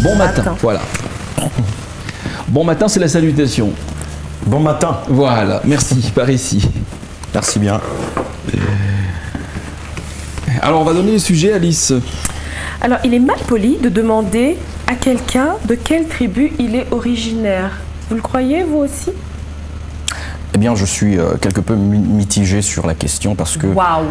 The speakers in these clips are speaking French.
Bon matin, voilà. Bon matin, c'est la salutation. Bon matin. Voilà, merci, par ici. Merci bien. Alors, on va donner les sujets, Alice. Alors, il est mal poli de demander à quelqu'un de quelle tribu il est originaire. Vous le croyez, vous aussi? Eh bien, je suis quelque peu mitigé sur la question parce que... Waouh!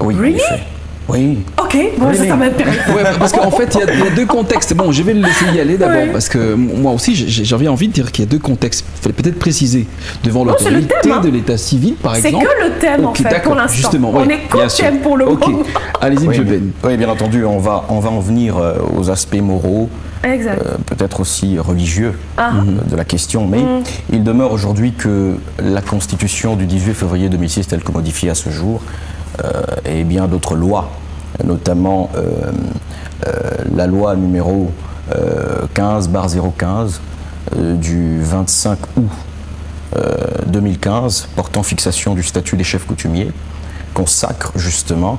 Oui, Really? en effet. Oui. Ok, bon, Oui, ça m'intéresse. Ouais, parce qu'en fait, il y a deux contextes. Bon, je vais le laisser y aller d'abord, Ouais. parce que moi aussi, j'avais envie de dire qu'il y a deux contextes. Il fallait peut-être préciser. Devant Non, c'est le l'autorité thème, hein. de l'état civil, par C'est exemple. que le thème, en Ok, fait, d'accord, pour l'instant. justement, On ouais, est qu'au bien sûr. thème pour le Ok, moment. allez-y, Oui, M. Ben. oui, bien entendu, on va en venir aux aspects moraux, Exact. peut-être aussi religieux Ah. de la question, mais il demeure aujourd'hui que la Constitution du 18 février 2006, telle que modifiée à ce jour, et bien d'autres lois, notamment la loi numéro 15/015 du 25 août 2015 portant fixation du statut des chefs coutumiers, consacre justement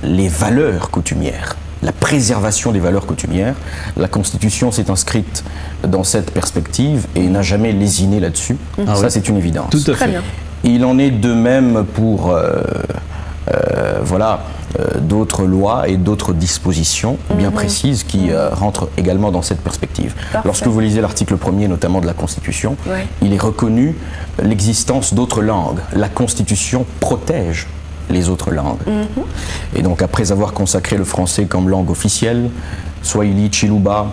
les valeurs coutumières, la préservation des valeurs coutumières. La Constitution s'est inscrite dans cette perspective et n'a jamais lésiné là-dessus. Ça, c'est une évidence. Tout à Très fait. bien. Il en est de même pour d'autres lois et d'autres dispositions bien précises qui rentrent également dans cette perspective. Parfait. Lorsque vous lisez l'article 1er notamment de la Constitution, Ouais. il est reconnu l'existence d'autres langues. La Constitution protège les autres langues. Et donc après avoir consacré le français comme langue officielle, Swahili, Chiluba,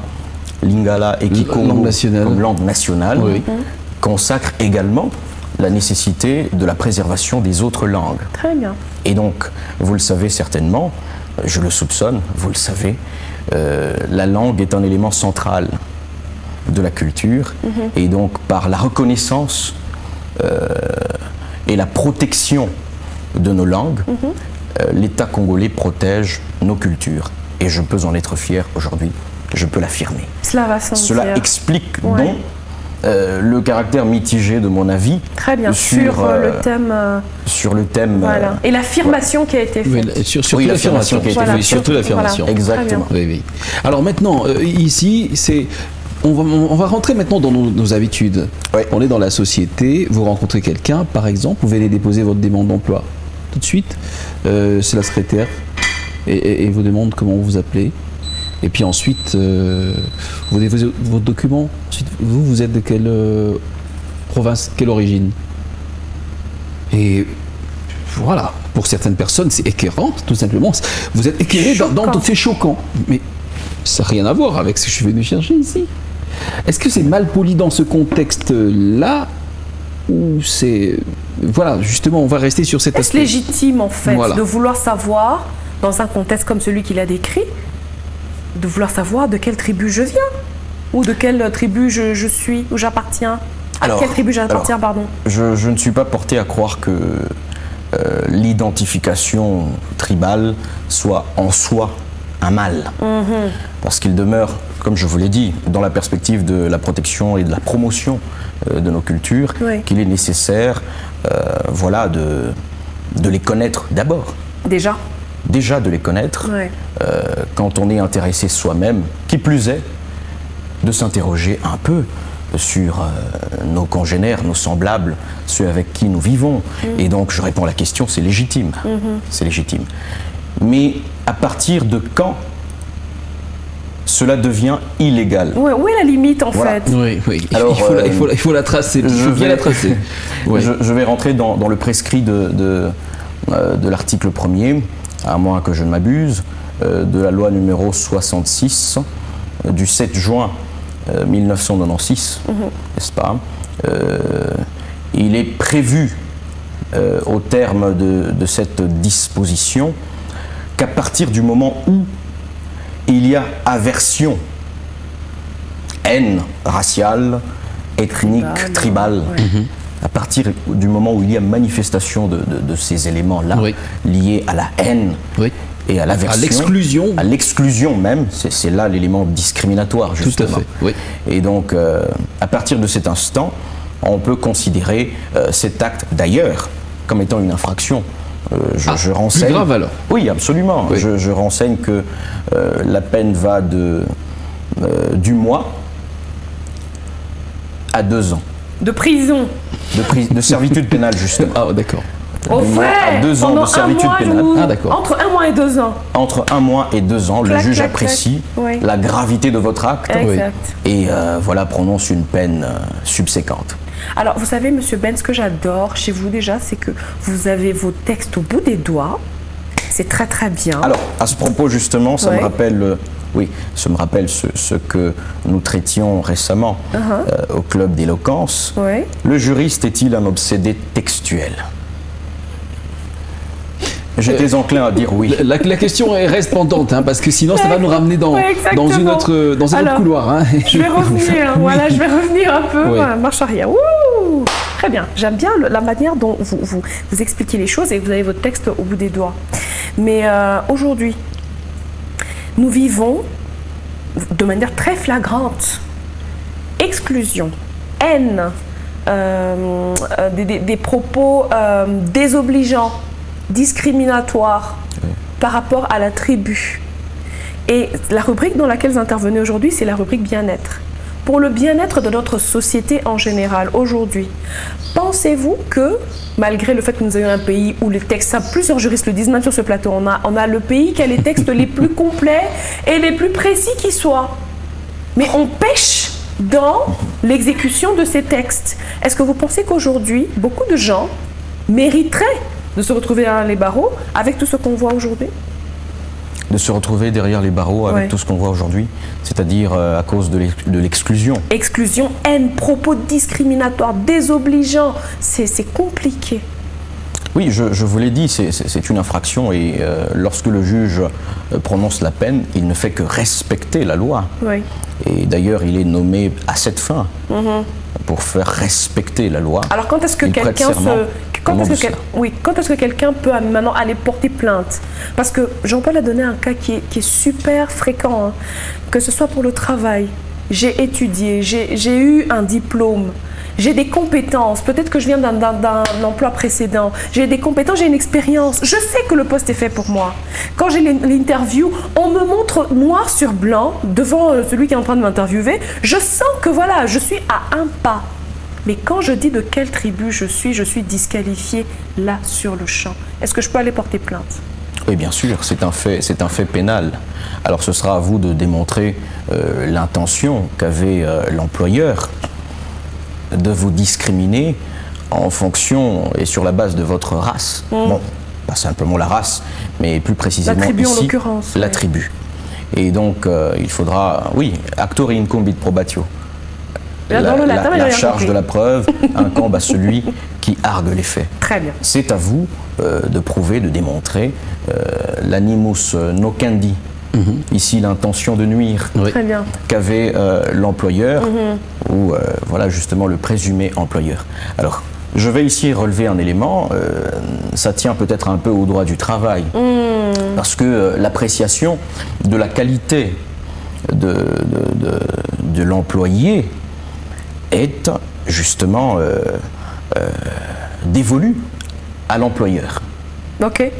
Lingala et Kikongo Langue nationale. comme langue nationale, Oui. consacre également la nécessité de la préservation des autres langues. Très bien. Et donc, vous le savez certainement, je le soupçonne, vous le savez, la langue est un élément central de la culture. Et donc, par la reconnaissance et la protection de nos langues, l'État congolais protège nos cultures. Et je peux en être fier aujourd'hui, je peux l'affirmer. Cela va sans Cela dire. explique Ouais. donc le caractère mitigé de mon avis Très bien. Sur le thème. sur le thème. Voilà. Et l'affirmation qui a été Oui, faite. surtout Oui, l'affirmation. l'affirmation qui a été Voilà. Oui, surtout l'affirmation. Voilà. Exactement. Oui, oui. Alors maintenant, ici, c'est... On va rentrer maintenant dans nos habitudes. Ouais. On est dans la société, vous rencontrez quelqu'un, par exemple, vous venez déposer votre demande d'emploi. Tout de suite, c'est la secrétaire et vous demande comment vous vous appelez. Et puis ensuite, vous déposez votre document. Ensuite, vous êtes de quelle province, quelle origine? Et voilà, pour certaines personnes, c'est écœurant, tout simplement. Vous êtes éclairé dans c'est choquant. Mais ça n'a rien à voir avec ce que je suis venu chercher ici. Est-ce que c'est mal poli dans ce contexte-là ou c'est... Voilà, justement, on va rester sur cet Est-ce aspect. légitime, en fait, Voilà. de vouloir savoir, dans un contexte comme celui qu'il a décrit, de vouloir savoir de quelle tribu je viens? Ou de quelle tribu je suis, ou j'appartiens? À Alors, quelle tribu j'appartiens, pardon? Je ne suis pas porté à croire que l'identification tribale soit en soi un mal. Parce qu'il demeure, comme je vous l'ai dit, dans la perspective de la protection et de la promotion de nos cultures, Oui. qu'il est nécessaire voilà, de les connaître d'abord. Déjà? Déjà de les connaître, Ouais. quand on est intéressé soi-même, qui plus est, de s'interroger un peu sur nos congénères, nos semblables, ceux avec qui nous vivons. Et donc je réponds à la question, c'est légitime. C'est légitime. Mais à partir de quand cela devient illégal? Ouais, où est la limite, en Voilà. fait? Oui, oui. Alors, il faut la tracer. Il je faut bien vais- la tracer. Ouais. Je vais rentrer dans le prescrit de l'article 1er, à moins que je ne m'abuse, de la loi numéro 66 du 7 juin 1996, n'est-ce pas? Il est prévu au terme de cette disposition qu'à partir du moment où il y a aversion, haine raciale, ethnique, tribale, à partir du moment où il y a manifestation de ces éléments-là Oui. liés à la haine Oui. et à l'aversion, À à l'exclusion même, c'est là l'élément discriminatoire Tout à justement. fait. Oui. Et donc, à partir de cet instant, on peut considérer cet acte d'ailleurs comme étant une infraction. Je renseigne. Plus grave alors. Oui, absolument. Oui. Je renseigne que la peine va de du mois à 2 ans. De prison. De servitude pénale, justement. Ah, d'accord. Au Du mois fait, à 2 ans pendant de servitude un mois, pénale. ou Ah, d'accord. entre 1 mois et 2 ans. Entre 1 mois et 2 ans, le Clac, juge clac, apprécie clac. Oui. la gravité de votre acte Exact. et voilà, prononce une peine subséquente. Alors, vous savez, Monsieur Ben, ce que j'adore chez vous déjà, c'est que vous avez vos textes au bout des doigts. C'est très très bien. Alors, à ce propos, justement, ça Ouais. me rappelle, ce que nous traitions récemment au club d'éloquence. Oui. Le juriste est-il un obsédé textuel? J'étais enclin à dire oui. La question reste pendante, hein, parce que sinon ça va nous ramener dans un exactement. autre Alors, couloir. Hein. Je vais revenir, voilà, je vais revenir un peu, Oui. marche arrière. Ouh, très bien. J'aime bien la manière dont vous expliquez les choses et que vous avez votre texte au bout des doigts. Mais aujourd'hui, nous vivons de manière très flagrante exclusion, haine, des propos désobligeants, discriminatoires par rapport à la tribu. Et la rubrique dans laquelle vous intervenez aujourd'hui, c'est la rubrique bien-être. Pour le bien-être de notre société en général, aujourd'hui, pensez-vous que, malgré le fait que nous ayons un pays où les textes, plusieurs juristes le disent, même sur ce plateau, on a le pays qui a les textes les plus complets et les plus précis qui soient. Mais on pêche dans l'exécution de ces textes. Est-ce que vous pensez qu'aujourd'hui, beaucoup de gens mériteraient de se retrouver derrière les barreaux avec tout ce qu'on voit aujourd'hui? De se retrouver derrière les barreaux avec Ouais. tout ce qu'on voit aujourd'hui, c'est-à-dire à cause de l'exclusion. Exclusion, haine, propos discriminatoires, désobligeants, c'est compliqué. Oui, je vous l'ai dit, c'est une infraction et lorsque le juge prononce la peine, il ne fait que respecter la loi. Oui. Et d'ailleurs, il est nommé à cette fin, pour faire respecter la loi. Alors quand est-ce que Il prête quelqu'un serment quand au nom est-ce de que cela. quand est-ce que quelqu'un peut maintenant aller porter plainte? Parce que Jean-Paul a donné un cas qui est super fréquent, hein. Que ce soit pour le travail, j'ai étudié, j'ai eu un diplôme, j'ai des compétences, peut-être que je viens d'un emploi précédent, j'ai des compétences, j'ai une expérience, je sais que le poste est fait pour moi. Quand j'ai l'interview, on me montre noir sur blanc devant celui qui est en train de m'interviewer, je sens que voilà, je suis à un pas. Mais quand je dis de quelle tribu je suis disqualifiée là sur le champ. Est-ce que je peux aller porter plainte? Oui, bien sûr, c'est un fait pénal. Alors ce sera à vous de démontrer l'intention qu'avait l'employeur de vous discriminer en fonction et sur la base de votre race. Bon, pas simplement la race, mais plus précisément La tribu en ici, l'occurrence. la Ouais. tribu. Et donc il faudra, oui, actore incumbit probatio. Là, dans le latin, mais j'ai La rien charge compris. de la preuve incombe à celui qui argue les faits. Très bien. C'est à vous de prouver, de démontrer l'animus nocendi, ici l'intention de nuire, Oui. Très bien. qu'avait l'employeur ou voilà justement le présumé employeur. Alors, je vais ici relever un élément, ça tient peut-être un peu au droit du travail, parce que l'appréciation de la qualité de l'employé est justement dévolue à l'employeur, Ok.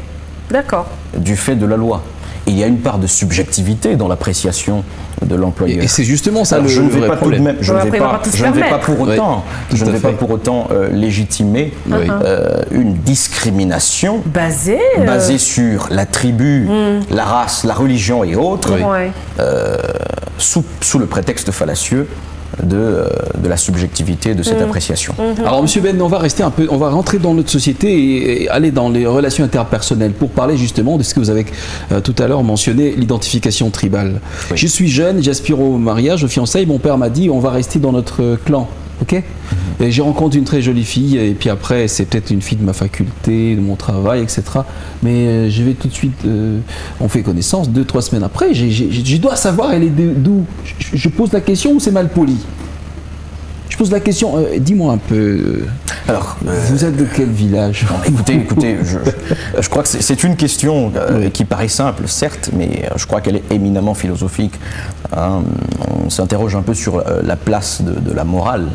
D'accord. du fait de la loi. Il y a une part de subjectivité dans l'appréciation de l'employeur. Et c'est justement ça Alors, le je ne vais vrai pas tout de problème. même, je Ouais, ne après, vais on va pas, pas tous je ne vais pas permettre. pour autant, Oui, je tout ne à vais pas fait. pour autant légitimer Oui. une discrimination Basé. basée sur la tribu, la race, la religion et autres, Oui. Ouais. sous le prétexte fallacieux de la subjectivité de cette appréciation. Alors Monsieur Ben, on va rester un peu, on va rentrer dans notre société et aller dans les relations interpersonnelles pour parler justement de ce que vous avez tout à l'heure mentionné, l'identification tribale. Oui. Je suis jeune, j'aspire au mariage, aux fiançailles. Mon père m'a dit on va rester dans notre clan, ok? Et j'ai rencontré une très jolie fille et puis après c'est peut-être une fille de ma faculté, de mon travail, etc. Mais je vais tout de suite, on fait connaissance 2-3 semaines après. Je dois savoir elle est d'où. Je pose la question ou c'est mal poli? Je pose la question, dis-moi un peu, Alors, vous êtes de quel village? écoutez, je crois que c'est une question qui paraît simple, certes, mais je crois qu'elle est éminemment philosophique. Hein. On s'interroge un peu sur la place de la morale.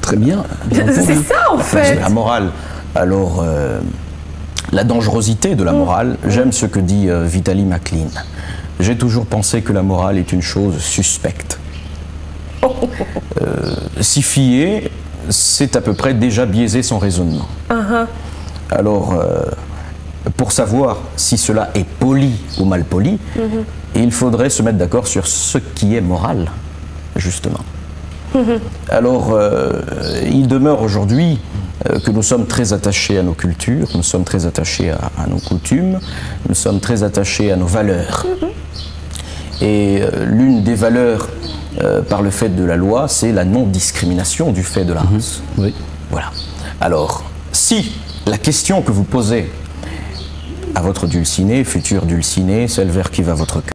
Très bien. bien C'est entendu. ça en La place fait. de la morale. Alors, la dangerosité de la morale, j'aime ce que dit Vitaly McLean. J'ai toujours pensé que la morale est une chose suspecte. S'y fier, c'est à peu près déjà biaiser son raisonnement. Alors, pour savoir si cela est poli ou mal poli, il faudrait se mettre d'accord sur ce qui est moral, justement. Alors, il demeure aujourd'hui que nous sommes très attachés à nos cultures, nous sommes très attachés à nos coutumes, nous sommes très attachés à nos valeurs. Et l'une des valeurs par le fait de la loi, c'est la non-discrimination du fait de la race. Oui. Voilà. Alors, si la question que vous posez à votre dulcinée, futur dulcinée, celle vers qui va votre cœur,